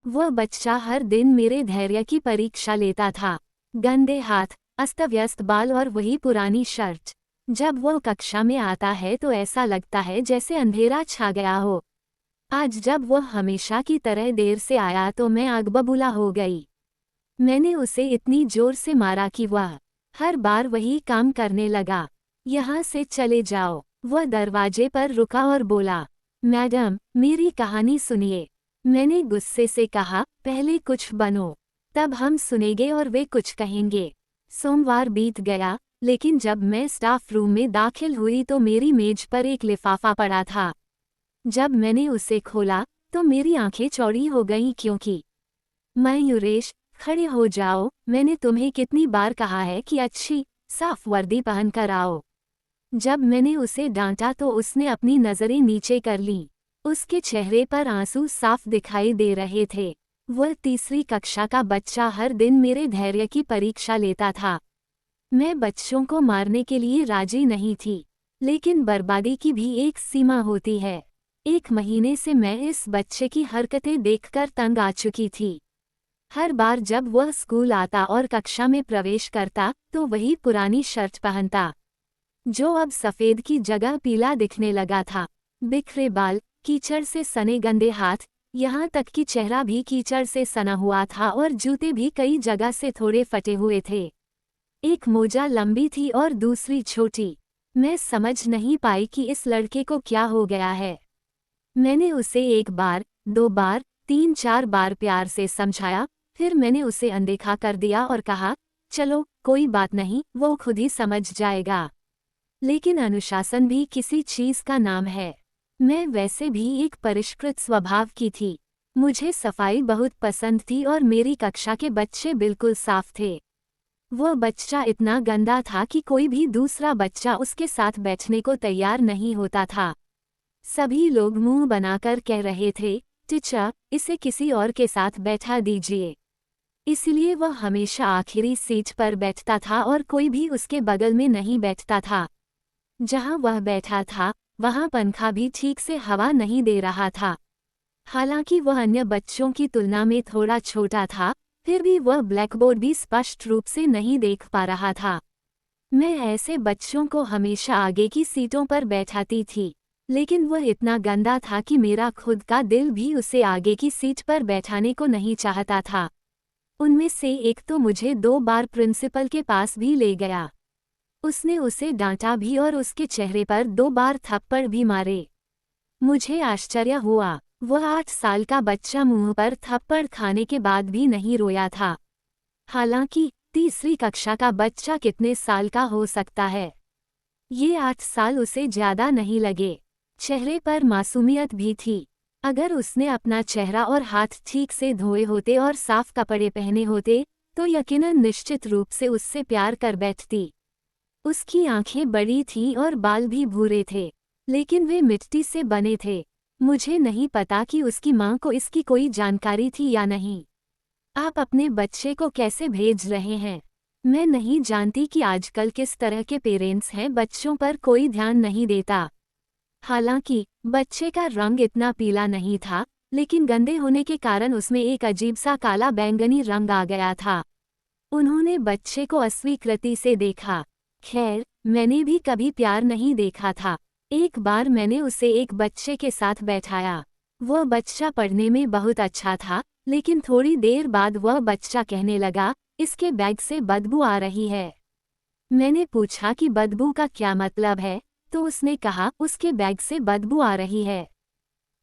वह बच्चा हर दिन मेरे धैर्य की परीक्षा लेता था। गंदे हाथ, अस्त-व्यस्त बाल और वही पुरानी शर्ट। जब वह कक्षा में आता है तो ऐसा लगता है जैसे अंधेरा छा गया हो। आज जब वह हमेशा की तरह देर से आया तो मैं आग बबूला हो गई। मैंने उसे इतनी जोर से मारा कि वह हर बार वही काम करने लगा। यहाँ से चले जाओ। वह दरवाजे पर रुका और बोला, मैडम, मेरी कहानी सुनिए। मैंने गुस्से से कहा, पहले कुछ बनो, तब हम सुनेंगे और वे कुछ कहेंगे। सोमवार बीत गया, लेकिन जब मैं स्टाफ रूम में दाखिल हुई तो मेरी मेज पर एक लिफाफा पड़ा था। जब मैंने उसे खोला तो मेरी आंखें चौड़ी हो गईं क्योंकि मयूरेश, खड़े हो जाओ, मैंने तुम्हें कितनी बार कहा है कि अच्छी, साफ वर्दी पहनकर आओ। जब मैंने उसे डांटा तो उसने अपनी नज़रें नीचे कर लीं। उसके चेहरे पर आंसू साफ दिखाई दे रहे थे। वह तीसरी कक्षा का बच्चा हर दिन मेरे धैर्य की परीक्षा लेता था। मैं बच्चों को मारने के लिए राजी नहीं थी, लेकिन बर्बादी की भी एक सीमा होती है। एक महीने से मैं इस बच्चे की हरकतें देखकर तंग आ चुकी थी। हर बार जब वह स्कूल आता और कक्षा में प्रवेश करता तो वही पुरानी शर्ट पहनता, जो अब सफ़ेद की जगह पीला दिखने लगा था। बिखरे बाल, कीचड़ से सने गंदे हाथ, यहाँ तक कि चेहरा भी कीचड़ से सना हुआ था और जूते भी कई जगह से थोड़े फटे हुए थे। एक मोजा लंबी थी और दूसरी छोटी। मैं समझ नहीं पाई कि इस लड़के को क्या हो गया है। मैंने उसे एक बार, 2 बार, 3-4 बार प्यार से समझाया, फिर मैंने उसे अनदेखा कर दिया और कहा, चलो कोई बात नहीं, वो खुद ही समझ जाएगा। लेकिन अनुशासन भी किसी चीज़ का नाम है। मैं वैसे भी एक परिष्कृत स्वभाव की थी। मुझे सफाई बहुत पसंद थी और मेरी कक्षा के बच्चे बिल्कुल साफ थे। वह बच्चा इतना गंदा था कि कोई भी दूसरा बच्चा उसके साथ बैठने को तैयार नहीं होता था। सभी लोग मुंह बनाकर कह रहे थे, टीचर, इसे किसी और के साथ बैठा दीजिए। इसलिए वह हमेशा आखिरी सीट पर बैठता था और कोई भी उसके बगल में नहीं बैठता था। जहां वह बैठा था, वहां पंखा भी ठीक से हवा नहीं दे रहा था। हालांकि वह अन्य बच्चों की तुलना में थोड़ा छोटा था, फिर भी वह ब्लैकबोर्ड भी स्पष्ट रूप से नहीं देख पा रहा था। मैं ऐसे बच्चों को हमेशा आगे की सीटों पर बैठाती थी, लेकिन वह इतना गंदा था कि मेरा खुद का दिल भी उसे आगे की सीट पर बैठाने को नहीं चाहता था। उनमें से एक तो मुझे 2 बार प्रिंसिपल के पास भी ले गया। उसने उसे डांटा भी और उसके चेहरे पर 2 बार थप्पड़ भी मारे। मुझे आश्चर्य हुआ, वह 8 साल का बच्चा मुंह पर थप्पड़ खाने के बाद भी नहीं रोया था। हालांकि तीसरी कक्षा का बच्चा कितने साल का हो सकता है? ये 8 साल उसे ज्यादा नहीं लगे। चेहरे पर मासूमियत भी थी। अगर उसने अपना चेहरा और हाथ ठीक से धोए होते और साफ कपड़े पहने होते, तो यकीनन निश्चित रूप से उससे प्यार कर बैठती। उसकी आंखें बड़ी थीं और बाल भी भूरे थे, लेकिन वे मिट्टी से बने थे। मुझे नहीं पता कि उसकी मां को इसकी कोई जानकारी थी या नहीं। आप अपने बच्चे को कैसे भेज रहे हैं? मैं नहीं जानती कि आजकल किस तरह के पेरेंट्स हैं, बच्चों पर कोई ध्यान नहीं देता। हालांकि बच्चे का रंग इतना पीला नहीं था, लेकिन गंदे होने के कारण उसमें एक अजीब सा काला बैंगनी रंग आ गया था। उन्होंने बच्चे को अस्वीकृति से देखा। खैर, मैंने भी कभी प्यार नहीं देखा था। एक बार मैंने उसे एक बच्चे के साथ बैठाया। वह बच्चा पढ़ने में बहुत अच्छा था, लेकिन थोड़ी देर बाद वह बच्चा कहने लगा, इसके बैग से बदबू आ रही है। मैंने पूछा कि बदबू का क्या मतलब है, तो उसने कहा, उसके बैग से बदबू आ रही है।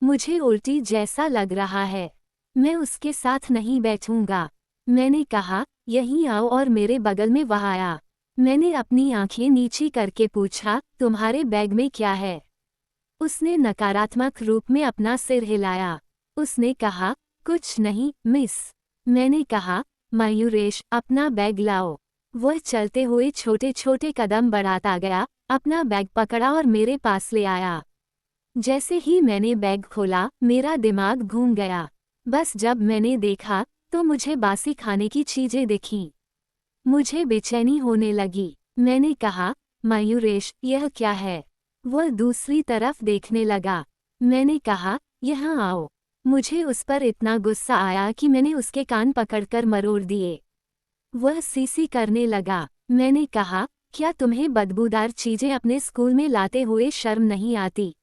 मुझे उल्टी जैसा लग रहा है। मैं उसके साथ नहीं बैठूंगा। मैंने कहा, यहीं आओ, और मेरे बगल में वह आया। मैंने अपनी आंखें नीची करके पूछा, तुम्हारे बैग में क्या है? उसने नकारात्मक रूप में अपना सिर हिलाया। उसने कहा, कुछ नहीं, मिस। मैंने कहा, मयूरेश, अपना बैग लाओ। वह चलते हुए छोटे छोटे कदम बढ़ाता गया, अपना बैग पकड़ा और मेरे पास ले आया। जैसे ही मैंने बैग खोला, मेरा दिमाग घूम गया। बस जब मैंने देखा, तो मुझे बासी खाने की चीजें दिखीं। मुझे बेचैनी होने लगी। मैंने कहा, मयूरेश, यह क्या है? वह दूसरी तरफ देखने लगा। मैंने कहा, यहाँ आओ। मुझे उस पर इतना गुस्सा आया कि मैंने उसके कान पकड़कर मरोड़ दिए। वह सीसी करने लगा। मैंने कहा, क्या तुम्हें बदबूदार चीजें अपने स्कूल में लाते हुए शर्म नहीं आती?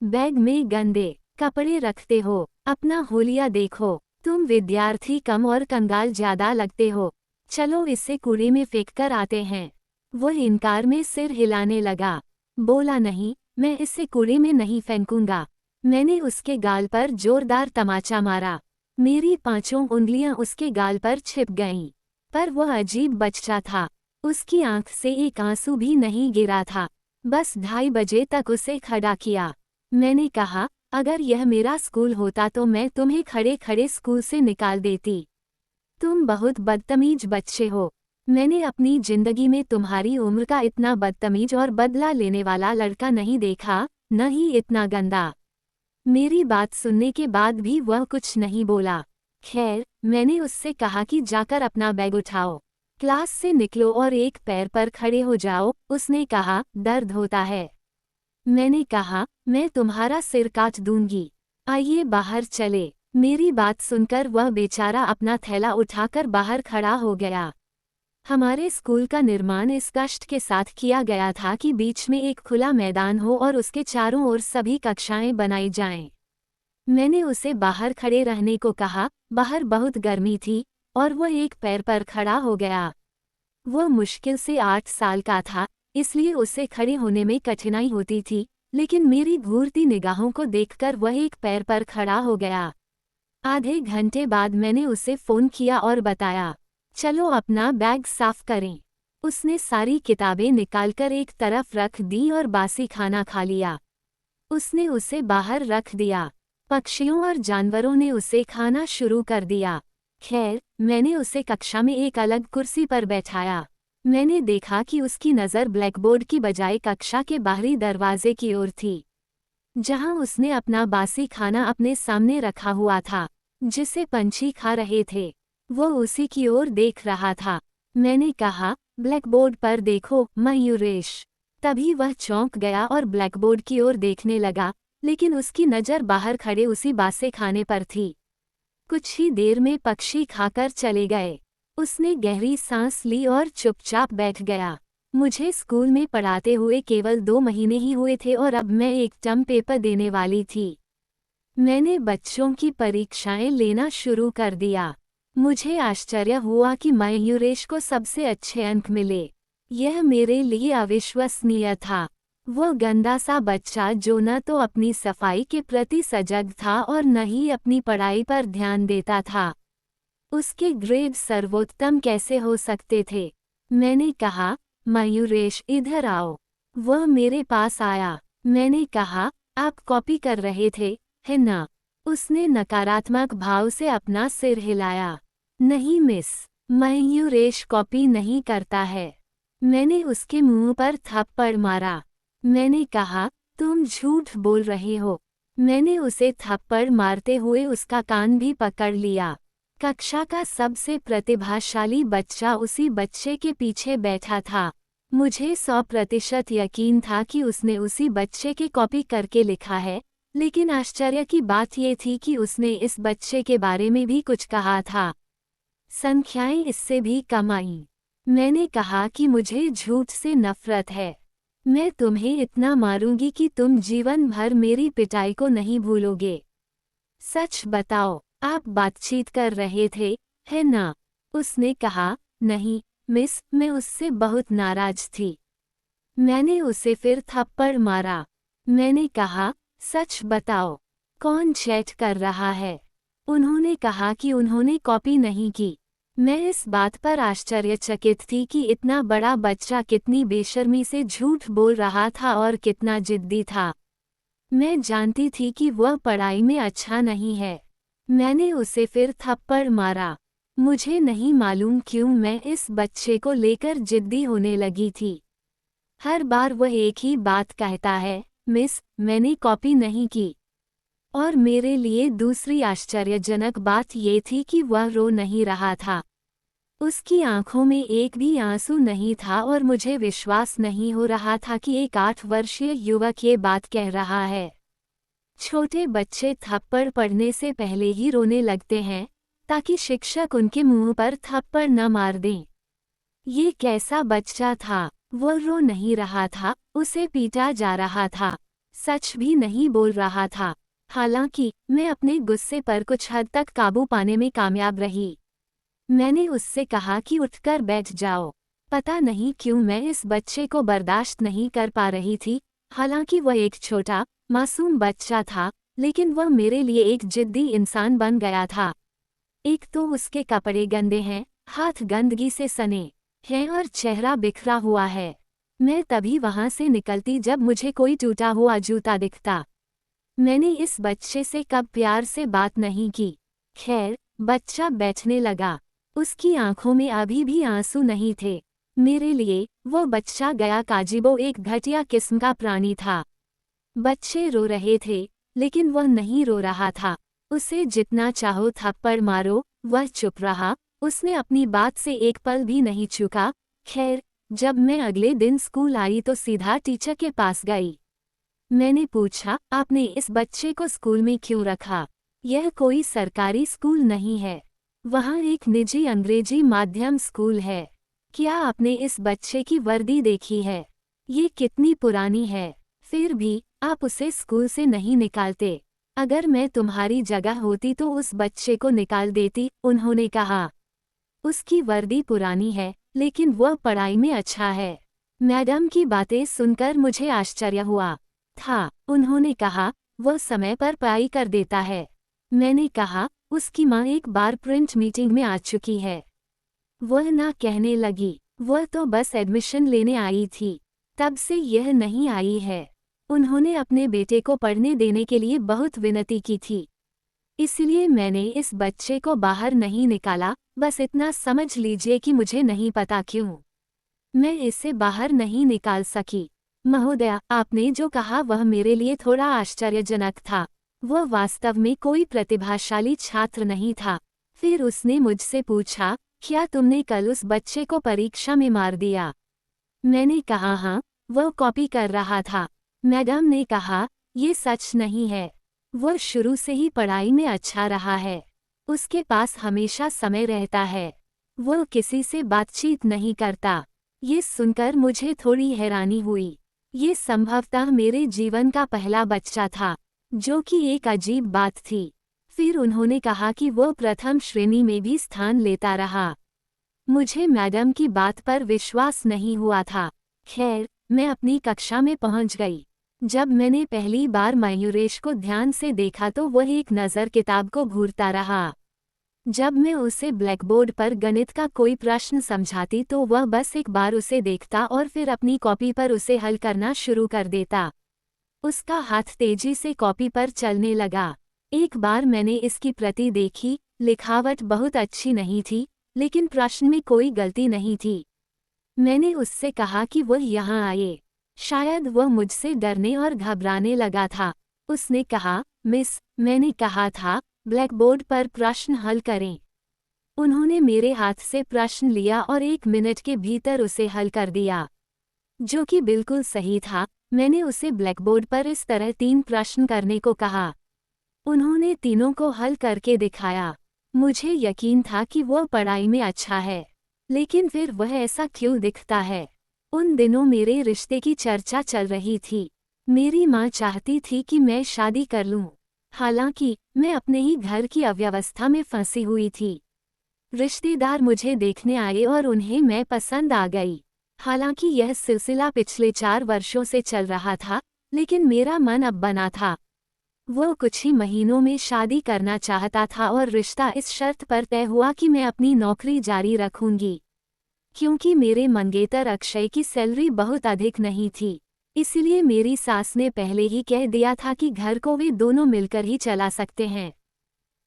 बैग में गंदे कपड़े रखते हो, अपना होलिया देखो। तुम विद्यार्थी कम और कंगाल ज्यादा लगते हो। चलो इसे कूड़े में फेंककर आते हैं। वह इनकार में सिर हिलाने लगा। बोला, नहीं, मैं इसे कूड़े में नहीं फेंकूंगा। मैंने उसके गाल पर जोरदार तमाचा मारा। मेरी 5 उंगलियां उसके गाल पर छिप गईं। पर वह अजीब बच्चा था। उसकी आंख से एक आंसू भी नहीं गिरा था। बस 2:30 तक उसे खड़ा किया। मैंने कहा, अगर यह मेरा स्कूल होता तो मैं तुम्हें खड़े खड़े स्कूल से निकाल देती। तुम बहुत बदतमीज बच्चे हो। मैंने अपनी जिंदगी में तुम्हारी उम्र का इतना बदतमीज और बदला लेने वाला लड़का नहीं देखा, न ही इतना गंदा। मेरी बात सुनने के बाद भी वह कुछ नहीं बोला। खैर, मैंने उससे कहा कि जाकर अपना बैग उठाओ, क्लास से निकलो और एक पैर पर खड़े हो जाओ। उसने कहा, दर्द होता है। मैंने कहा, मैं तुम्हारा सिर काट दूंगी। आइए बाहर चले। मेरी बात सुनकर वह बेचारा अपना थैला उठाकर बाहर खड़ा हो गया। हमारे स्कूल का निर्माण इस कष्ट के साथ किया गया था कि बीच में एक खुला मैदान हो और उसके चारों ओर सभी कक्षाएं बनाई जाएं। मैंने उसे बाहर खड़े रहने को कहा। बाहर बहुत गर्मी थी और वह एक पैर पर खड़ा हो गया। वह मुश्किल से 8 साल का था, इसलिए उसे खड़े होने में कठिनाई होती थी, लेकिन मेरी घूरती निगाहों को देखकर वह एक पैर पर खड़ा हो गया। आधे घंटे बाद मैंने उसे फ़ोन किया और बताया, चलो अपना बैग साफ करें। उसने सारी किताबें निकालकर एक तरफ रख दी और बासी खाना खा लिया। उसने उसे बाहर रख दिया। पक्षियों और जानवरों ने उसे खाना शुरू कर दिया। खैर, मैंने उसे कक्षा में एक अलग कुर्सी पर बैठाया। मैंने देखा कि उसकी नज़र ब्लैकबोर्ड की बजाय कक्षा के बाहरी दरवाजे की ओर थी, जहां उसने अपना बासी खाना अपने सामने रखा हुआ था, जिसे पंछी खा रहे थे। वो उसी की ओर देख रहा था। मैंने कहा, ब्लैकबोर्ड पर देखो मयूरेश। तभी वह चौंक गया और ब्लैकबोर्ड की ओर देखने लगा, लेकिन उसकी नज़र बाहर खड़े उसी बासे खाने पर थी। कुछ ही देर में पक्षी खाकर चले गए। उसने गहरी सांस ली और चुपचाप बैठ गया। मुझे स्कूल में पढ़ाते हुए केवल 2 महीने ही हुए थे और अब मैं एक टर्म पेपर देने वाली थी। मैंने बच्चों की परीक्षाएं लेना शुरू कर दिया। मुझे आश्चर्य हुआ कि मयूरेश को सबसे अच्छे अंक मिले। यह मेरे लिए अविश्वसनीय था। वह गंदा सा बच्चा जो न तो अपनी सफाई के प्रति सजग था और न ही अपनी पढ़ाई पर ध्यान देता था। उसके ग्रेड सर्वोत्तम कैसे हो सकते थे? मैंने कहा, मयूरेश इधर आओ। वह मेरे पास आया। मैंने कहा, आप कॉपी कर रहे थे, है ना? उसने नकारात्मक भाव से अपना सिर हिलाया। नहीं मिस, मयूरेश कॉपी नहीं करता है। मैंने उसके मुंह पर थप्पड़ मारा। मैंने कहा, तुम झूठ बोल रहे हो। मैंने उसे थप्पड़ मारते हुए उसका कान भी पकड़ लिया। कक्षा का सबसे प्रतिभाशाली बच्चा उसी बच्चे के पीछे बैठा था। मुझे 100% यकीन था कि उसने उसी बच्चे के कॉपी करके लिखा है, लेकिन आश्चर्य की बात ये थी कि उसने इस बच्चे के बारे में भी कुछ कहा था। संख्याएं इससे भी कम आईं। मैंने कहा कि मुझे झूठ से नफरत है। मैं तुम्हें इतना मारूंगी कि तुम जीवन भर मेरी पिटाई को नहीं भूलोगे। सच बताओ, आप बातचीत कर रहे थे, है ना? उसने कहा, नहीं मिस, मैं उससे बहुत नाराज थी। मैंने उसे फिर थप्पड़ मारा। मैंने कहा, सच बताओ, कौन चैट कर रहा है? उन्होंने कहा कि उन्होंने कॉपी नहीं की। मैं इस बात पर आश्चर्यचकित थी कि इतना बड़ा बच्चा कितनी बेशर्मी से झूठ बोल रहा था और कितना जिद्दी था। मैं जानती थी कि वह पढ़ाई में अच्छा नहीं है। मैंने उसे फिर थप्पड़ मारा। मुझे नहीं मालूम क्यों मैं इस बच्चे को लेकर जिद्दी होने लगी थी। हर बार वह एक ही बात कहता है, मिस, मैंने कॉपी नहीं की। और मेरे लिए दूसरी आश्चर्यजनक बात ये थी कि वह रो नहीं रहा था। उसकी आंखों में एक भी आंसू नहीं था और मुझे विश्वास नहीं हो रहा था कि एक 8 वर्षीय युवक ये बात कह रहा है। छोटे बच्चे थप्पड़ पड़ने से पहले ही रोने लगते हैं ताकि शिक्षक उनके मुंह पर थप्पड़ न मार दें। ये कैसा बच्चा था? वो रो नहीं रहा था, उसे पीटा जा रहा था। सच भी नहीं बोल रहा था। हालांकि मैं अपने गुस्से पर कुछ हद तक काबू पाने में कामयाब रही। मैंने उससे कहा कि उठकर बैठ जाओ। पता नहीं क्यों मैं इस बच्चे को बर्दाश्त नहीं कर पा रही थी। हालांकि वह एक छोटा मासूम बच्चा था, लेकिन वह मेरे लिए एक जिद्दी इंसान बन गया था। एक तो उसके कपड़े गंदे हैं, हाथ गंदगी से सने हैं और चेहरा बिखरा हुआ है। मैं तभी वहां से निकलती जब मुझे कोई टूटा हुआ जूता दिखता। मैंने इस बच्चे से कब प्यार से बात नहीं की। खैर, बच्चा बैठने लगा। उसकी आंखों में अभी भी आंसू नहीं थे। मेरे लिए वो बच्चा गया काजिबो एक घटिया किस्म का प्राणी था। बच्चे रो रहे थे, लेकिन वह नहीं रो रहा था। उसे जितना चाहो थप्पड़ मारो, वह चुप रहा। उसने अपनी बात से एक पल भी नहीं चूका। खैर, जब मैं अगले दिन स्कूल आई तो सीधा टीचर के पास गई। मैंने पूछा, आपने इस बच्चे को स्कूल में क्यों रखा? यह कोई सरकारी स्कूल नहीं है। वहाँ एक निजी अंग्रेजी माध्यम स्कूल है। क्या आपने इस बच्चे की वर्दी देखी है? ये कितनी पुरानी है। फिर भी आप उसे स्कूल से नहीं निकालते। अगर मैं तुम्हारी जगह होती तो उस बच्चे को निकाल देती, उन्होंने कहा। उसकी वर्दी पुरानी है, लेकिन वह पढ़ाई में अच्छा है। मैडम की बातें सुनकर मुझे आश्चर्य हुआ था। उन्होंने कहा, वह समय पर पढ़ाई कर देता है। मैंने कहा, उसकी माँ एक बार प्रिंट मीटिंग में आ चुकी है। वह ना कहने लगी, वह तो बस एडमिशन लेने आई थी। तब से यह नहीं आई है। उन्होंने अपने बेटे को पढ़ने देने के लिए बहुत विनती की थी। इसलिए मैंने इस बच्चे को बाहर नहीं निकाला। बस इतना समझ लीजिए कि मुझे नहीं पता क्यों मैं इसे बाहर नहीं निकाल सकी। महोदया, आपने जो कहा वह मेरे लिए थोड़ा आश्चर्यजनक था। वह वास्तव में कोई प्रतिभाशाली छात्र नहीं था। फिर उसने मुझसे पूछा, क्या तुमने कल उस बच्चे को परीक्षा में मार दिया? मैंने कहा हाँ, वह कॉपी कर रहा था। मैडम ने कहा, ये सच नहीं है। वह शुरू से ही पढ़ाई में अच्छा रहा है। उसके पास हमेशा समय रहता है। वह किसी से बातचीत नहीं करता। ये सुनकर मुझे थोड़ी हैरानी हुई। ये संभवतः मेरे जीवन का पहला बच्चा था, जो कि एक अजीब बात थी। फिर उन्होंने कहा कि वह प्रथम श्रेणी में भी स्थान लेता रहा। मुझे मैडम की बात पर विश्वास नहीं हुआ था। खैर, मैं अपनी कक्षा में पहुंच गई। जब मैंने पहली बार मयूरेश को ध्यान से देखा तो वह एक नज़र किताब को घूरता रहा। जब मैं उसे ब्लैकबोर्ड पर गणित का कोई प्रश्न समझाती तो वह बस एक बार उसे देखता और फिर अपनी कॉपी पर उसे हल करना शुरू कर देता। उसका हाथ तेजी से कॉपी पर चलने लगा। एक बार मैंने इसकी प्रति देखी। लिखावट बहुत अच्छी नहीं थी, लेकिन प्रश्न में कोई गलती नहीं थी। मैंने उससे कहा कि वह यहाँ आए। शायद वह मुझसे डरने और घबराने लगा था। उसने कहा, मिस, मैंने कहा था ब्लैकबोर्ड पर प्रश्न हल करें। उन्होंने मेरे हाथ से प्रश्न लिया और 1 मिनट के भीतर उसे हल कर दिया, जो कि बिल्कुल सही था। मैंने उसे ब्लैकबोर्ड पर इस तरह 3 प्रश्न करने को कहा। उन्होंने तीनों को हल करके दिखाया। मुझे यकीन था कि वह पढ़ाई में अच्छा है, लेकिन फिर वह ऐसा क्यों दिखता है? उन दिनों मेरे रिश्ते की चर्चा चल रही थी। मेरी माँ चाहती थी कि मैं शादी कर लूं। हालांकि मैं अपने ही घर की अव्यवस्था में फंसी हुई थी। रिश्तेदार मुझे देखने आए और उन्हें मैं पसंद आ गई। हालांकि यह सिलसिला पिछले 4 वर्षों से चल रहा था, लेकिन मेरा मन अब बना था। वो कुछ ही महीनों में शादी करना चाहता था और रिश्ता इस शर्त पर तय हुआ कि मैं अपनी नौकरी जारी रखूंगी। क्योंकि मेरे मंगेतर अक्षय की सैलरी बहुत अधिक नहीं थी, इसलिए मेरी सास ने पहले ही कह दिया था कि घर को वे दोनों मिलकर ही चला सकते हैं।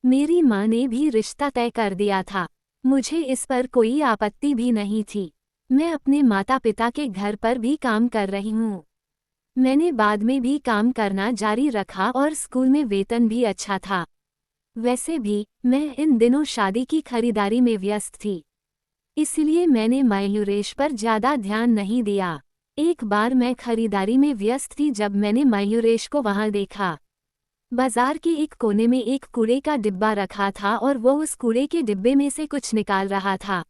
मेरी माँ ने भी रिश्ता तय कर दिया था। मुझे इस पर कोई आपत्ति भी नहीं थी। मैं अपने माता पिता के घर पर भी काम कर रही हूँ। मैंने बाद में भी काम करना जारी रखा और स्कूल में वेतन भी अच्छा था। वैसे भी मैं इन दिनों शादी की खरीदारी में व्यस्त थी, इसलिए मैंने मयूरेश पर ज़्यादा ध्यान नहीं दिया। एक बार मैं खरीदारी में व्यस्त थी जब मैंने मयूरेश को वहां देखा। बाजार के एक कोने में एक कूड़े का डिब्बा रखा था और वो उस कूड़े के डिब्बे में से कुछ निकाल रहा था।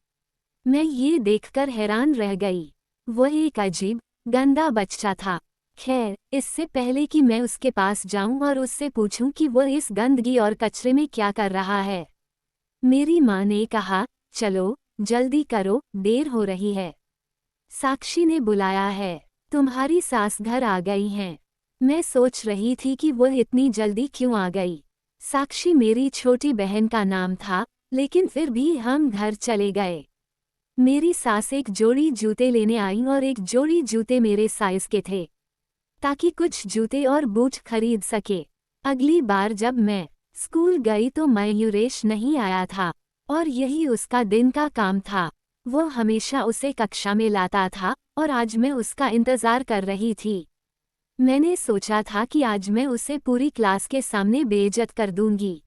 मैं ये देखकर हैरान रह गई। वो एक अजीब, गंदा बच्चा था। खैर, इससे पहले कि मैं उसके पास जाऊं और उससे पूछूं कि वो इस गंदगी और कचरे में क्या कर रहा है, मेरी माँ ने कहा, चलो, जल्दी करो, देर हो रही है। साक्षी ने बुलाया है। तुम्हारी सास घर आ गई हैं। मैं सोच रही थी कि वो इतनी जल्दी क्यों आ गई। साक्षी मेरी छोटी बहन का नाम था, लेकिन फिर भी हम घर चले गए। मेरी सास एक जोड़ी जूते लेने आई और एक जोड़ी जूते मेरे साइज के थे, ताकि कुछ जूते और बूट खरीद सके। अगली बार जब मैं स्कूल गई तो मयूरेश नहीं आया था, और यही उसका दिन का काम था। वो हमेशा उसे कक्षा में लाता था और आज मैं उसका इंतजार कर रही थी। मैंने सोचा था कि आज मैं उसे पूरी क्लास के सामने बेइज्जत कर दूंगी।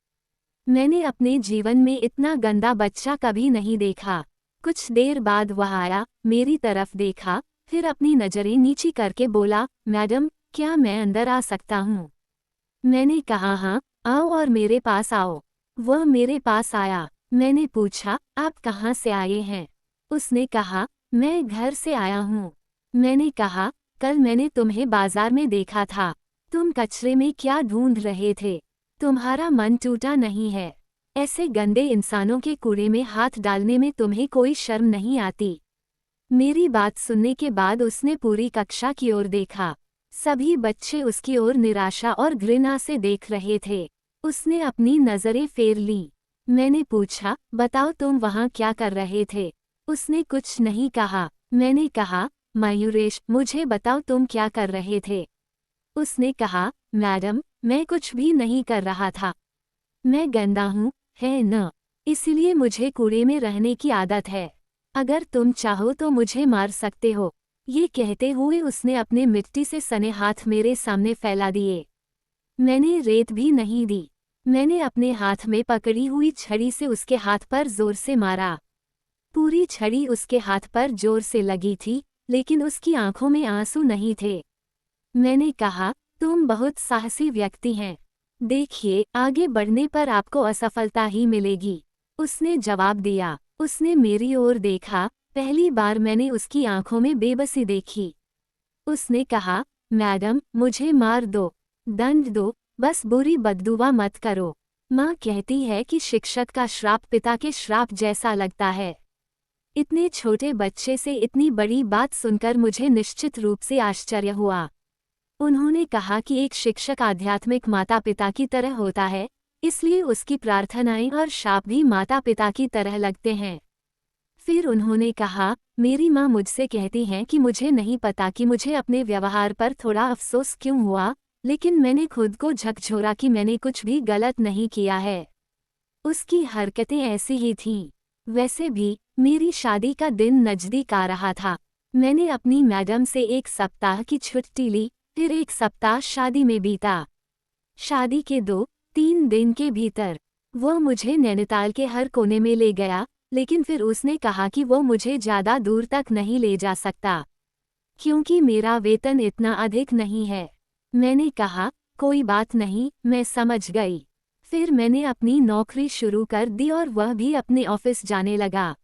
मैंने अपने जीवन में इतना गंदा बच्चा कभी नहीं देखा। कुछ देर बाद वह आया, मेरी तरफ देखा, फिर अपनी नज़रें नीची करके बोला, मैडम, क्या मैं अंदर आ सकता हूँ? मैंने कहा हाँ, आओ और मेरे पास आओ। वह मेरे पास आया। मैंने पूछा, आप कहाँ से आए हैं? उसने कहा, मैं घर से आया हूँ। मैंने कहा, कल मैंने तुम्हें बाजार में देखा था। तुम कचरे में क्या ढूंढ रहे थे? तुम्हारा मन टूटा नहीं है? ऐसे गंदे इंसानों के कूड़े में हाथ डालने में तुम्हें कोई शर्म नहीं आती? मेरी बात सुनने के बाद उसने पूरी कक्षा की ओर देखा। सभी बच्चे उसकी ओर निराशा और घृणा से देख रहे थे। उसने अपनी नज़रें फेर लीं। मैंने पूछा, बताओ तुम वहाँ क्या कर रहे थे? उसने कुछ नहीं कहा। मैंने कहा, मयूरेश, मुझे बताओ तुम क्या कर रहे थे? उसने कहा, मैडम, मैं कुछ भी नहीं कर रहा था। मैं गंदा हूँ, है न? इसलिए मुझे कूड़े में रहने की आदत है। अगर तुम चाहो तो मुझे मार सकते हो। ये कहते हुए उसने अपने मिट्टी से सने हाथ मेरे सामने फैला दिए। मैंने रेत भी नहीं दी। मैंने अपने हाथ में पकड़ी हुई छड़ी से उसके हाथ पर जोर से मारा। पूरी छड़ी उसके हाथ पर जोर से लगी थी, लेकिन उसकी आंखों में आंसू नहीं थे। मैंने कहा, तुम बहुत साहसी व्यक्ति हैं। देखिए, आगे बढ़ने पर आपको असफलता ही मिलेगी। उसने जवाब दिया। उसने मेरी ओर देखा। पहली बार मैंने उसकी आंखों में बेबसी देखी। उसने कहा, मैडम, मुझे मार दो, दंड दो, बस बुरी बददुआ मत करो। माँ कहती है कि शिक्षक का श्राप पिता के श्राप जैसा लगता है। इतने छोटे बच्चे से इतनी बड़ी बात सुनकर मुझे निश्चित रूप से आश्चर्य हुआ। उन्होंने कहा कि एक शिक्षक आध्यात्मिक माता पिता की तरह होता है, इसलिए उसकी प्रार्थनाएं और शाप भी माता पिता की तरह लगते हैं। फिर उन्होंने कहा, मेरी माँ मुझसे कहती हैं कि मुझे नहीं पता कि मुझे अपने व्यवहार पर थोड़ा अफसोस क्यों हुआ, लेकिन मैंने खुद को झकझोरा कि मैंने कुछ भी गलत नहीं किया है। उसकी हरकतें ऐसी ही थीं। वैसे भी, मेरी शादी का दिन नज़दीक आ रहा था। मैंने अपनी मैडम से 1 सप्ताह की छुट्टी ली, फिर 1 सप्ताह शादी में बीता। शादी के 2-3 दिन के भीतर वो मुझे नैनीताल के हर कोने में ले गया, लेकिन फिर उसने कहा कि वो मुझे ज़्यादा दूर तक नहीं ले जा सकता, क्योंकि मेरा वेतन इतना अधिक नहीं है। मैंने कहा, कोई बात नहीं, मैं समझ गई। फिर मैंने अपनी नौकरी शुरू कर दी और वह भी अपने ऑफिस जाने लगा।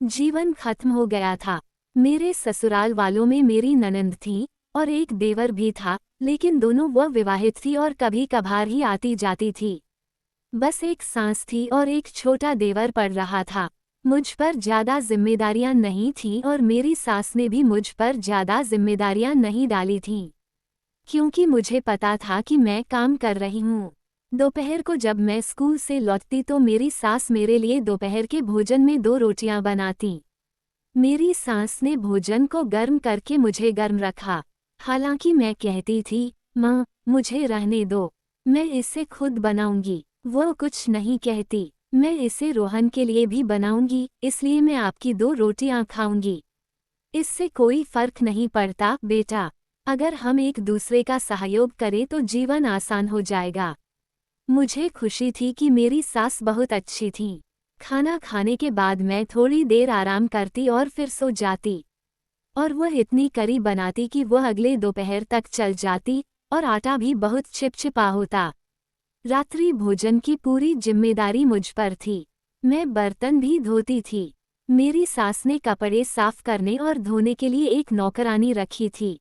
जीवन खत्म हो गया था। मेरे ससुराल वालों में मेरी ननंद थी और एक देवर भी था, लेकिन दोनों वह विवाहित थी और कभी कभार ही आती जाती थी। बस एक सास थी और एक छोटा देवर पड़ रहा था। मुझ पर ज्यादा जिम्मेदारियां नहीं थीं और मेरी सास ने भी मुझ पर ज्यादा जिम्मेदारियां नहीं डाली थीं, क्योंकि मुझे पता था कि मैं काम कर रही हूँ। दोपहर को जब मैं स्कूल से लौटती तो मेरी सास मेरे लिए दोपहर के भोजन में 2 रोटियां बनाती। मेरी सास ने भोजन को गर्म करके मुझे गर्म रखा। हालांकि मैं कहती थी, माँ, मुझे रहने दो, मैं इसे खुद बनाऊंगी। वो कुछ नहीं कहती, मैं इसे रोहन के लिए भी बनाऊंगी, इसलिए मैं आपकी 2 रोटियां खाऊंगी। इससे कोई फर्क नहीं पड़ता, बेटा। अगर हम एक दूसरे का सहयोग करें तो जीवन आसान हो जाएगा। मुझे खुशी थी कि मेरी सास बहुत अच्छी थी। खाना खाने के बाद मैं थोड़ी देर आराम करती और फिर सो जाती, और वह इतनी करी बनाती कि वह अगले दोपहर तक चल जाती, और आटा भी बहुत चिपचिपा होता। रात्रि भोजन की पूरी जिम्मेदारी मुझ पर थी। मैं बर्तन भी धोती थी। मेरी सास ने कपड़े साफ करने और धोने के लिए एक नौकरानी रखी थी।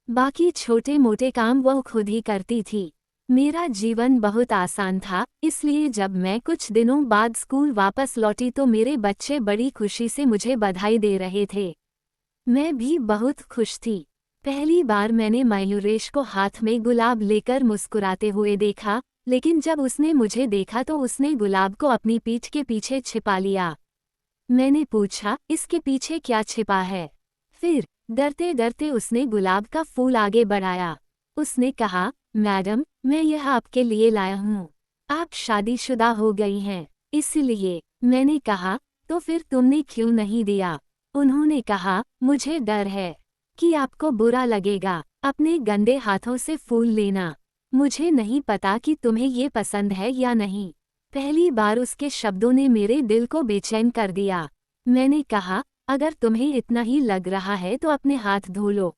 बाकी छोटे मोटे काम वह खुद ही करती थी। मेरा जीवन बहुत आसान था, इसलिए जब मैं कुछ दिनों बाद स्कूल वापस लौटी तो मेरे बच्चे बड़ी खुशी से मुझे बधाई दे रहे थे। मैं भी बहुत खुश थी। पहली बार मैंने मयूरेश को हाथ में गुलाब लेकर मुस्कुराते हुए देखा, लेकिन जब उसने मुझे देखा तो उसने गुलाब को अपनी पीठ के पीछे छिपा लिया। मैंने पूछा, इसके पीछे क्या छिपा है? फिर डरते डरते उसने गुलाब का फूल आगे बढ़ाया। उसने कहा, मैडम, मैं यह आपके लिए लाया हूँ। आप शादीशुदा हो गई हैं, इसलिए। मैंने कहा, तो फिर तुमने क्यों नहीं दिया? उन्होंने कहा, मुझे डर है कि आपको बुरा लगेगा। अपने गंदे हाथों से फूल लेना। मुझे नहीं पता कि तुम्हें ये पसंद है या नहीं। पहली बार उसके शब्दों ने मेरे दिल को बेचैन कर दिया। मैंने कहा, अगर तुम्हें इतना ही लग रहा है तो अपने हाथ धो लो।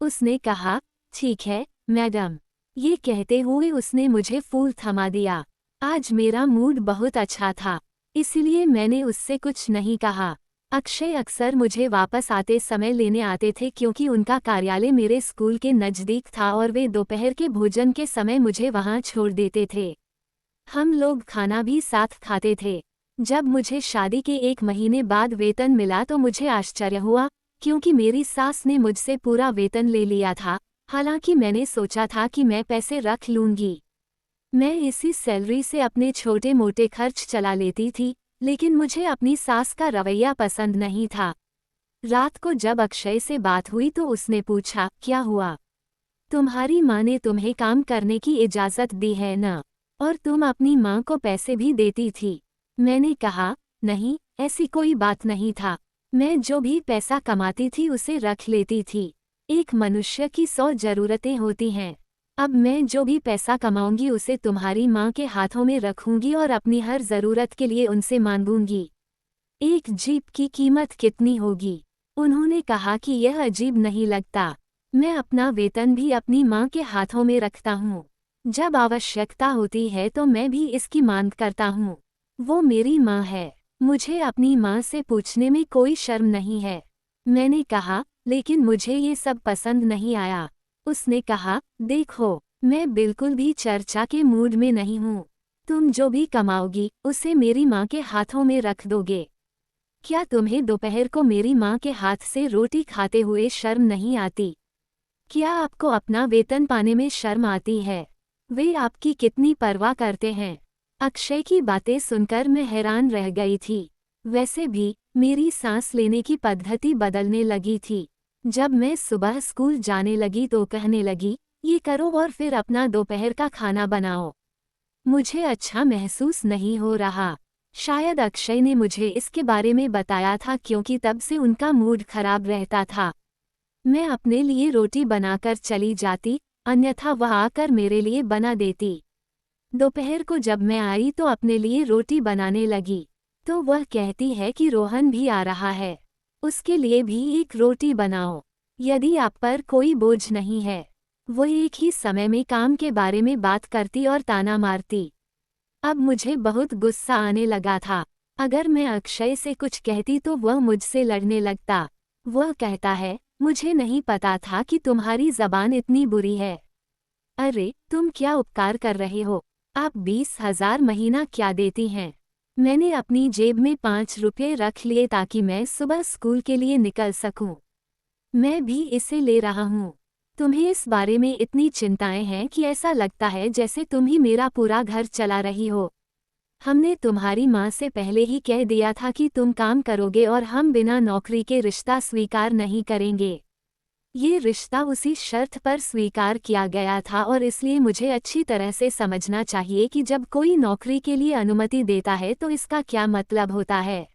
उसने कहा, ठीक है, मैडम। ये कहते हुए उसने मुझे फूल थमा दिया। आज मेरा मूड बहुत अच्छा था, इसलिए मैंने उससे कुछ नहीं कहा। अक्षय अक्सर मुझे वापस आते समय लेने आते थे क्योंकि उनका कार्यालय मेरे स्कूल के नज़दीक था और वे दोपहर के भोजन के समय मुझे वहां छोड़ देते थे। हम लोग खाना भी साथ खाते थे। जब मुझे शादी के 1 महीने बाद वेतन मिला तो मुझे आश्चर्य हुआ, क्योंकि मेरी सास ने मुझसे पूरा वेतन ले लिया था। हालांकि मैंने सोचा था कि मैं पैसे रख लूंगी। मैं इसी सैलरी से अपने छोटे मोटे खर्च चला लेती थी, लेकिन मुझे अपनी सास का रवैया पसंद नहीं था। रात को जब अक्षय से बात हुई तो उसने पूछा, क्या हुआ? तुम्हारी माँ ने तुम्हें काम करने की इजाज़त दी है न? और तुम अपनी माँ को पैसे भी देती थी। मैंने कहा, नहीं, ऐसी कोई बात नहीं था। मैं जो भी पैसा कमाती थी उसे रख लेती थी। एक मनुष्य की 100 ज़रूरतें होती हैं। अब मैं जो भी पैसा कमाऊंगी उसे तुम्हारी माँ के हाथों में रखूंगी और अपनी हर ज़रूरत के लिए उनसे मांगूंगी। एक जीप की कीमत कितनी होगी? उन्होंने कहा कि यह अजीब नहीं लगता। मैं अपना वेतन भी अपनी माँ के हाथों में रखता हूँ। जब आवश्यकता होती है तो मैं भी इसकी मांग करता हूँ। वो मेरी माँ है। मुझे अपनी माँ से पूछने में कोई शर्म नहीं है। मैंने कहा, लेकिन मुझे ये सब पसंद नहीं आया। उसने कहा, देखो, मैं बिल्कुल भी चर्चा के मूड में नहीं हूँ। तुम जो भी कमाओगी उसे मेरी माँ के हाथों में रख दोगे। क्या तुम्हें दोपहर को मेरी माँ के हाथ से रोटी खाते हुए शर्म नहीं आती? क्या आपको अपना वेतन पाने में शर्म आती है? वे आपकी कितनी परवाह करते हैं? अक्षय की बातें सुनकर मैं हैरान रह गई थी। वैसे भी मेरी सांस लेने की पद्धति बदलने लगी थी। जब मैं सुबह स्कूल जाने लगी तो कहने लगी, ये करो और फिर अपना दोपहर का खाना बनाओ। मुझे अच्छा महसूस नहीं हो रहा। शायद अक्षय ने मुझे इसके बारे में बताया था क्योंकि तब से उनका मूड खराब रहता था। मैं अपने लिए रोटी बनाकर चली जाती, अन्यथा वह आकर मेरे लिए बना देती। दोपहर को जब मैं आई तो अपने लिए रोटी बनाने लगी, तो वह कहती है कि रोहन भी आ रहा है, उसके लिए भी एक रोटी बनाओ। यदि आप पर कोई बोझ नहीं है। वो एक ही समय में काम के बारे में बात करती और ताना मारती। अब मुझे बहुत गुस्सा आने लगा था। अगर मैं अक्षय से कुछ कहती तो वह मुझसे लड़ने लगता। वह कहता है, मुझे नहीं पता था कि तुम्हारी ज़बान इतनी बुरी है। अरे, तुम क्या उपकार कर रहे हो? आप 20,000 महीना क्या देती हैं? मैंने अपनी जेब में 5 रुपये रख लिए ताकि मैं सुबह स्कूल के लिए निकल सकूं। मैं भी इसे ले रहा हूँ। तुम्हें इस बारे में इतनी चिंताएं हैं कि ऐसा लगता है जैसे तुम ही मेरा पूरा घर चला रही हो। हमने तुम्हारी माँ से पहले ही कह दिया था कि तुम काम करोगे और हम बिना नौकरी के रिश्ता स्वीकार नहीं करेंगे। ये रिश्ता उसी शर्त पर स्वीकार किया गया था और इसलिए मुझे अच्छी तरह से समझना चाहिए कि जब कोई नौकरी के लिए अनुमति देता है तो इसका क्या मतलब होता है।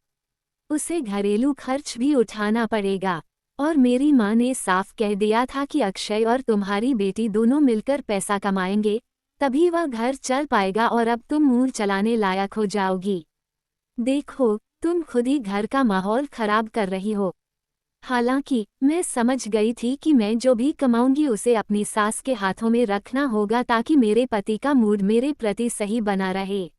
उसे घरेलू खर्च भी उठाना पड़ेगा। और मेरी माँ ने साफ कह दिया था कि अक्षय और तुम्हारी बेटी दोनों मिलकर पैसा कमाएंगे, तभी वह घर चल पाएगा और अब तुम मुंह चलाने लायक हो जाओगी। देखो, तुम खुद ही घर का माहौल खराब कर रही हो। हालांकि मैं समझ गई थी कि मैं जो भी कमाऊंगी उसे अपनी सास के हाथों में रखना होगा ताकि मेरे पति का मूड मेरे प्रति सही बना रहे।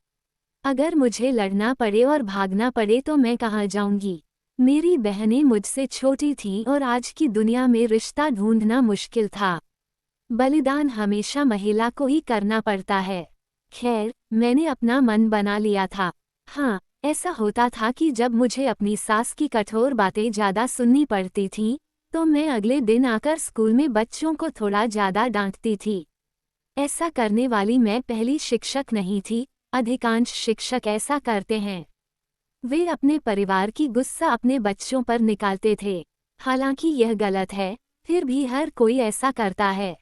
अगर मुझे लड़ना पड़े और भागना पड़े तो मैं कहाँ जाऊंगी। मेरी बहनें मुझसे छोटी थीं और आज की दुनिया में रिश्ता ढूंढना मुश्किल था। बलिदान हमेशा महिला को ही करना पड़ता है। खैर, मैंने अपना मन बना लिया था। हाँ, ऐसा होता था कि जब मुझे अपनी सास की कठोर बातें ज़्यादा सुननी पड़ती थीं, तो मैं अगले दिन आकर स्कूल में बच्चों को थोड़ा ज़्यादा डांटती थी। ऐसा करने वाली मैं पहली शिक्षक नहीं थी, अधिकांश शिक्षक ऐसा करते हैं। वे अपने परिवार की गुस्सा अपने बच्चों पर निकालते थे। हालांकि यह गलत है, फिर भी हर कोई ऐसा करता है।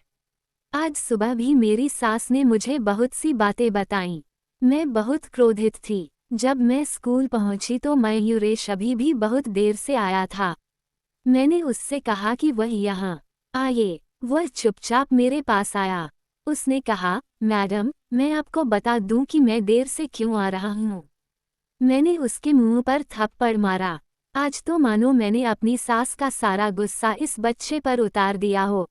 आज सुबह भी मेरी सास ने मुझे बहुत सी बातें बताईं। मैं बहुत क्रोधित थी। जब मैं स्कूल पहुंची तो मयूरेश अभी भी बहुत देर से आया था। मैंने उससे कहा कि वह यहाँ आइए। वह चुपचाप मेरे पास आया। उसने कहा, मैडम, मैं आपको बता दूं कि मैं देर से क्यों आ रहा हूँ। मैंने उसके मुंह पर थप्पड़ मारा। आज तो मानो मैंने अपनी सास का सारा गुस्सा इस बच्चे पर उतार दिया हो।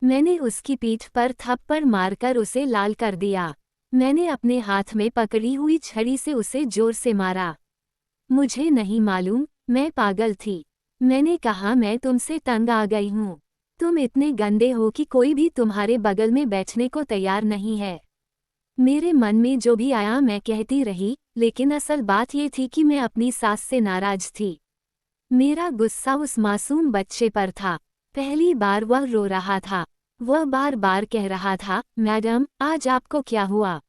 मैंने उसकी पीठ पर थप्पड़ मारकर उसे लाल कर दिया। मैंने अपने हाथ में पकड़ी हुई छड़ी से उसे जोर से मारा। मुझे नहीं मालूम, मैं पागल थी। मैंने कहा, मैं तुमसे तंग आ गई हूँ। तुम इतने गंदे हो कि कोई भी तुम्हारे बगल में बैठने को तैयार नहीं है। मेरे मन में जो भी आया मैं कहती रही, लेकिन असल बात ये थी कि मैं अपनी सास से नाराज थी। मेरा गुस्सा उस मासूम बच्चे पर था। पहली बार वह रो रहा था। वह बार बार कह रहा था, मैडम, आज आपको क्या हुआ।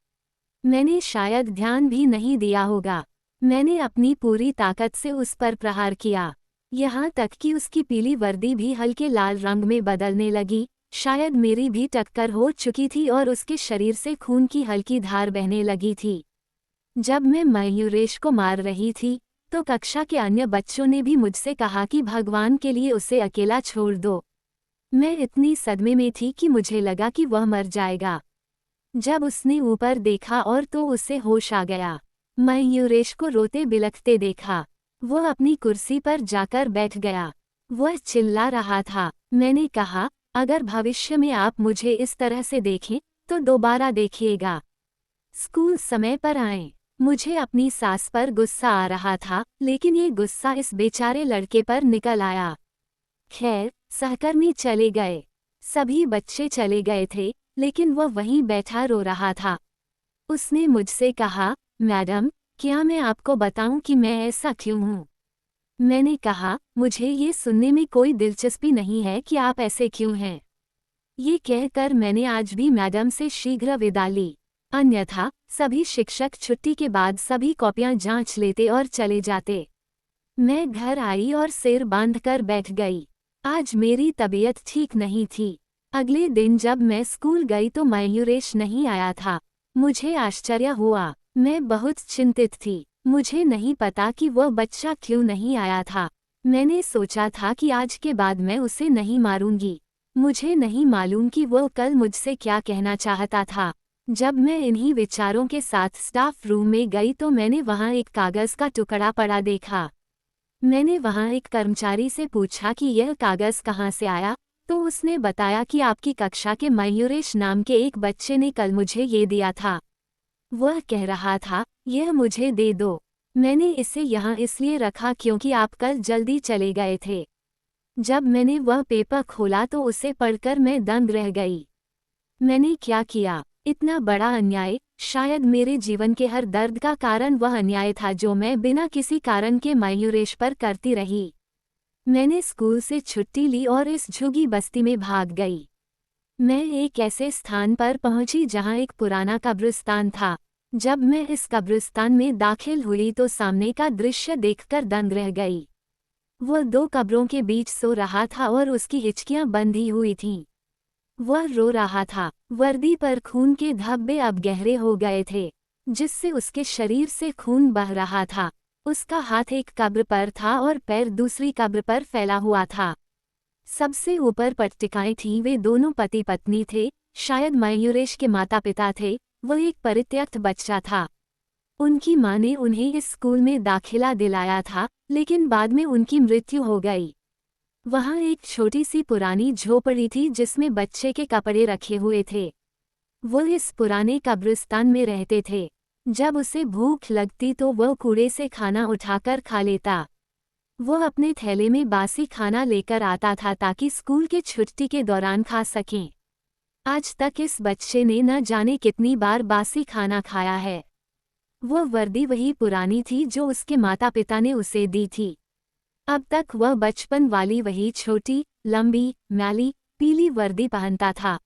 मैंने शायद ध्यान भी नहीं दिया होगा। मैंने अपनी पूरी ताकत से उस पर प्रहार किया, यहाँ तक कि उसकी पीली वर्दी भी हल्के लाल रंग में बदलने लगी। शायद मेरी भी टक्कर हो चुकी थी और उसके शरीर से खून की हल्की धार बहने लगी थी। जब मैं मयूरेश को मार रही थी, तो कक्षा के अन्य बच्चों ने भी मुझसे कहा कि भगवान के लिए उसे अकेला छोड़ दो। मैं इतनी सदमे में थी कि मुझे लगा कि वह मर जाएगा। जब उसने ऊपर देखा और तो उसे होश आ गया। मयूरेश को रोते बिलखते देखा। वह अपनी कुर्सी पर जाकर बैठ गया। वह चिल्ला रहा था। मैंने कहा, अगर भविष्य में आप मुझे इस तरह से देखें, तो दोबारा देखिएगा। स्कूल समय पर आएं। मुझे अपनी सास पर गुस्सा आ रहा था, लेकिन ये गुस्सा इस बेचारे लड़के पर निकल आया। खैर, सहकर्मी चले गए। सभी बच्चे चले गए थे, लेकिन वह वहीं बैठा रो रहा था। उसने मुझसे कहा, मैडम, क्या मैं आपको बताऊं कि मैं ऐसा क्यों हूं। मैंने कहा, मुझे ये सुनने में कोई दिलचस्पी नहीं है कि आप ऐसे क्यों हैं। ये कहकर मैंने आज भी मैडम से शीघ्र विदा ली। अन्यथा सभी शिक्षक छुट्टी के बाद सभी कॉपियां जांच लेते और चले जाते। मैं घर आई और सिर बांधकर बैठ गई। आज मेरी तबीयत ठीक नहीं थी। अगले दिन जब मैं स्कूल गई तो मयूरेश नहीं आया था। मुझे आश्चर्य हुआ। मैं बहुत चिंतित थी। मुझे नहीं पता कि वह बच्चा क्यों नहीं आया था। मैंने सोचा था कि आज के बाद मैं उसे नहीं मारूंगी। मुझे नहीं मालूम कि वह कल मुझसे क्या कहना चाहता था। जब मैं इन्हीं विचारों के साथ स्टाफ रूम में गई तो मैंने वहां एक कागज का टुकड़ा पड़ा देखा। मैंने वहां एक कर्मचारी से पूछा कि यह कागज कहाँ से आया, तो उसने बताया कि आपकी कक्षा के मयूरेश नाम के एक बच्चे ने कल मुझे ये दिया था। वह कह रहा था, यह मुझे दे दो। मैंने इसे यहाँ इसलिए रखा क्योंकि आप कल जल्दी चले गए थे। जब मैंने वह पेपर खोला तो उसे पढ़कर मैं दंग रह गई। मैंने क्या किया? इतना बड़ा अन्याय। शायद मेरे जीवन के हर दर्द का कारण वह अन्याय था जो मैं बिना किसी कारण के मयूरेश पर करती रही। मैंने स्कूल से छुट्टी ली और इस झुग्गी बस्ती में भाग गई। मैं एक ऐसे स्थान पर पहुंची जहां एक पुराना कब्रिस्तान था। जब मैं इस कब्रिस्तान में दाखिल हुई तो सामने का दृश्य देखकर दंग रह गई। वह दो कब्रों के बीच सो रहा था और उसकी हिचकियां बंधी हुई थीं। वह रो रहा था। वर्दी पर खून के धब्बे अब गहरे हो गए थे, जिससे उसके शरीर से खून बह रहा था। उसका हाथ एक कब्र पर था और पैर दूसरी कब्र पर फैला हुआ था। सबसे ऊपर पट्टिकाएं थीं। वे दोनों पति पत्नी थे, शायद मयूरेश के माता पिता थे। वह एक परित्यक्त बच्चा था। उनकी मां ने उन्हें इस स्कूल में दाखिला दिलाया था, लेकिन बाद में उनकी मृत्यु हो गई। वहाँ एक छोटी सी पुरानी झोपड़ी थी जिसमें बच्चे के कपड़े रखे हुए थे। वो इस पुराने कब्रिस्तान में रहते थे। जब उसे भूख लगती तो वह कूड़े से खाना उठाकर खा लेता। वो अपने थैले में बासी खाना लेकर आता था ताकि स्कूल के छुट्टी के दौरान खा सकें। आज तक इस बच्चे ने न जाने कितनी बार बासी खाना खाया है। वह वर्दी वही पुरानी थी जो उसके माता पिता ने उसे दी थी। अब तक वह बचपन वाली वही छोटी, लंबी, मैली, पीली वर्दी पहनता था।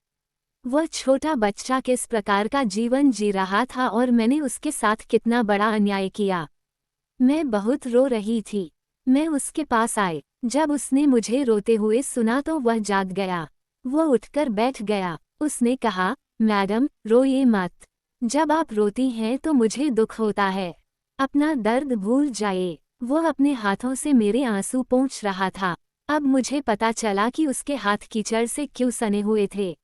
वह छोटा बच्चा किस प्रकार का जीवन जी रहा था और मैंने उसके साथ कितना बड़ा अन्याय किया। मैं बहुत रो रही थी। मैं उसके पास आई। जब उसने मुझे रोते हुए सुना तो वह जाग गया। वह उठकर बैठ गया। उसने कहा, मैडम, रोइए मत। जब आप रोती हैं तो मुझे दुख होता है। अपना दर्द भूल जाइए। वह अपने हाथों से मेरे आंसू पोंछ रहा था। अब मुझे पता चला कि उसके हाथ कीचड़ से क्यों सने हुए थे।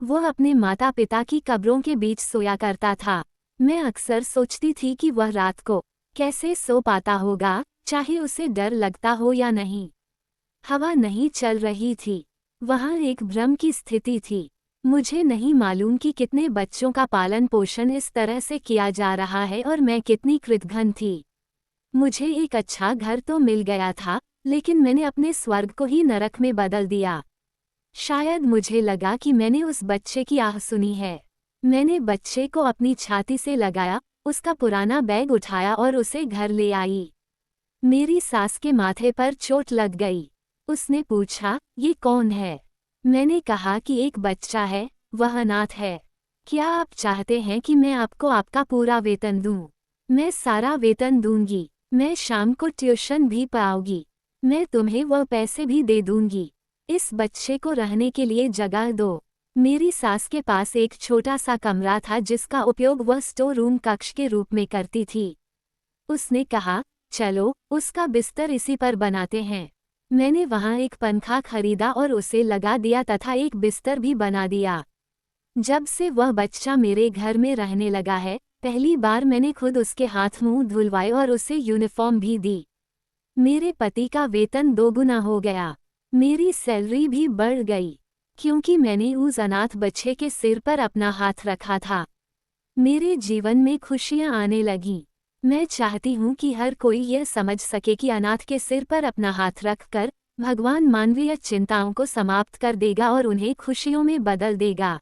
वह अपने माता पिता की कब्रों के बीच सोया करता था। मैं अक्सर सोचती थी कि वह रात को कैसे सो पाता होगा, चाहे उसे डर लगता हो या नहीं। हवा नहीं चल रही थी। वहाँ एक भ्रम की स्थिति थी। मुझे नहीं मालूम कि कितने बच्चों का पालन पोषण इस तरह से किया जा रहा है और मैं कितनी कृतघ्न थी। मुझे एक अच्छा घर तो मिल गया था, लेकिन मैंने अपने स्वर्ग को ही नरक में बदल दिया। शायद मुझे लगा कि मैंने उस बच्चे की आह सुनी है। मैंने बच्चे को अपनी छाती से लगाया, उसका पुराना बैग उठाया और उसे घर ले आई। मेरी सास के माथे पर चोट लग गई। उसने पूछा, ये कौन है? मैंने कहा कि एक बच्चा है, वह अनाथ है। क्या आप चाहते हैं कि मैं आपको आपका पूरा वेतन दूं? मैं सारा वेतन दूंगी। मैं शाम को ट्यूशन भी पाऊंगी। मैं तुम्हें वह पैसे भी दे दूंगी। इस बच्चे को रहने के लिए जगह दो। मेरी सास के पास एक छोटा सा कमरा था जिसका उपयोग वह स्टोर रूम कक्ष के रूप में करती थी। उसने कहा, चलो, उसका बिस्तर इसी पर बनाते हैं। मैंने वहाँ एक पंखा खरीदा और उसे लगा दिया तथा एक बिस्तर भी बना दिया। जब से वह बच्चा मेरे घर में रहने लगा है, पहली बार मैंने खुद उसके हाथ मुंह धुलवाए और उसे यूनिफॉर्म भी दी। मेरे पति का वेतन 2 गुना हो गया। मेरी सैलरी भी बढ़ गई, क्योंकि मैंने उस अनाथ बच्चे के सिर पर अपना हाथ रखा था। मेरे जीवन में खुशियां आने लगीं। मैं चाहती हूँ कि हर कोई यह समझ सके कि अनाथ के सिर पर अपना हाथ रखकर भगवान मानवीय चिंताओं को समाप्त कर देगा और उन्हें खुशियों में बदल देगा।